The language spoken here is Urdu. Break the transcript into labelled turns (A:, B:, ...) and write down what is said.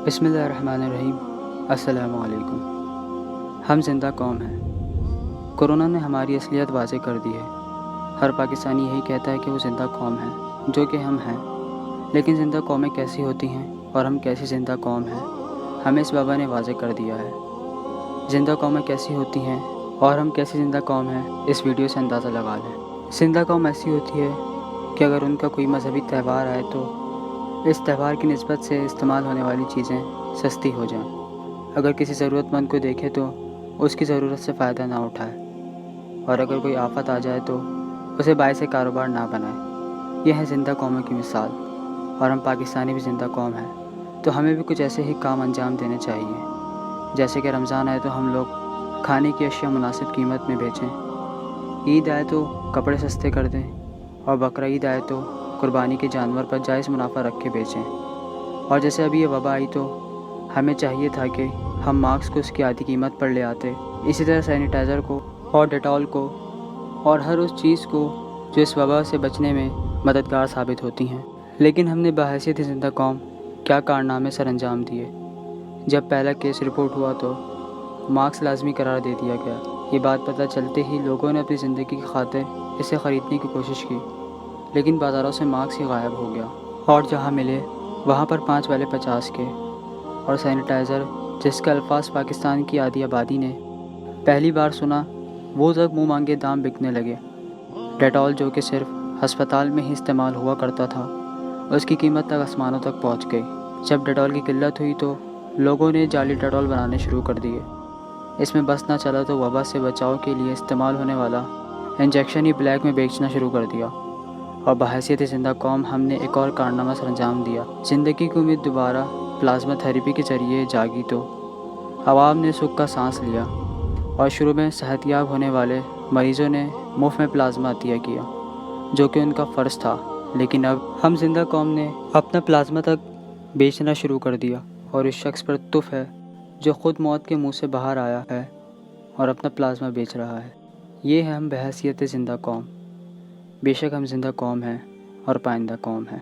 A: بسم اللہ الرحمن الرحیم۔ السلام علیکم۔ ہم زندہ قوم ہیں۔ کورونا نے ہماری اصلیت واضح کر دی ہے۔ ہر پاکستانی یہی کہتا ہے کہ وہ زندہ قوم ہے، جو کہ ہم ہیں۔ لیکن زندہ قومیں کیسی ہوتی ہیں اور ہم کیسی زندہ قوم ہیں، ہمیں اس وبا نے واضح کر دیا ہے۔ زندہ قومیں کیسی ہوتی ہیں اور ہم کیسی زندہ قوم ہیں، اس ویڈیو سے اندازہ لگا لیں۔ زندہ قوم ایسی ہوتی ہے کہ اگر ان کا کوئی مذہبی تہوار آئے تو اس تہوار کی نسبت سے استعمال ہونے والی چیزیں سستی ہو جائیں۔ اگر کسی ضرورت مند کو دیکھے تو اس کی ضرورت سے فائدہ نہ اٹھائے، اور اگر کوئی آفت آ جائے تو اسے باعث کاروبار نہ بنائے۔ یہ ہے زندہ قوموں کی مثال، اور ہم پاکستانی بھی زندہ قوم ہیں، تو ہمیں بھی کچھ ایسے ہی کام انجام دینے چاہیے۔ جیسے کہ رمضان آئے تو ہم لوگ کھانے کی اشیاء مناسب قیمت میں بیچیں، عید آئے تو کپڑے سستے کر دیں، اور بقرعید آئے تو قربانی کے جانور پر جائز منافع رکھ کے بیچیں۔ اور جیسے ابھی یہ وبا آئی تو ہمیں چاہیے تھا کہ ہم ماسک کو اس کی آدھی قیمت پر لے آتے، اسی طرح سینیٹائزر کو اور ڈیٹول کو اور ہر اس چیز کو جو اس وبا سے بچنے میں مددگار ثابت ہوتی ہیں۔ لیکن ہم نے بحیثیت زندہ قوم کیا کارنامے سر انجام دیے۔ جب پہلا کیس رپورٹ ہوا تو ماسک لازمی قرار دے دیا گیا۔ یہ بات پتہ چلتے ہی لوگوں نے اپنی زندگی کی خاطر اسے خریدنے کی کوشش کی، لیکن بازاروں سے ماسک ہی غائب ہو گیا، اور جہاں ملے وہاں پر 5 والے 50 کے، اور سینیٹائزر جس کے الفاظ پاکستان کی آدھی آبادی نے پہلی بار سنا، وہ تک منہ مانگے دام بکنے لگے۔ ڈیٹول جو کہ صرف ہسپتال میں ہی استعمال ہوا کرتا تھا، اس کی قیمت تک آسمانوں تک پہنچ گئی۔ جب ڈیٹول کی قلت ہوئی تو لوگوں نے جعلی ڈیٹول بنانے شروع کر دیے۔ اس میں بس نہ چلا تو وبا سے بچاؤ کے لیے استعمال ہونے والا انجیکشن ہی بلیک میں بیچنا شروع کر دیا۔ اور بحیثیت زندہ قوم ہم نے ایک اور کارنامہ سر انجام دیا۔ زندگی کی امید دوبارہ پلازما تھیراپی کے ذریعے جاگی تو عوام نے سکھ کا سانس لیا، اور شروع میں صحت یاب ہونے والے مریضوں نے مفت میں پلازما عطیہ کیا، جو کہ ان کا فرض تھا۔ لیکن اب ہم زندہ قوم نے اپنا پلازما تک بیچنا شروع کر دیا، اور اس شخص پر تف ہے جو خود موت کے منہ سے باہر آیا ہے اور اپنا پلازما بیچ رہا ہے۔ یہ ہے ہم بحیثیت زندہ قوم۔ بے شک ہم زندہ قوم ہیں اور پائندہ قوم ہیں۔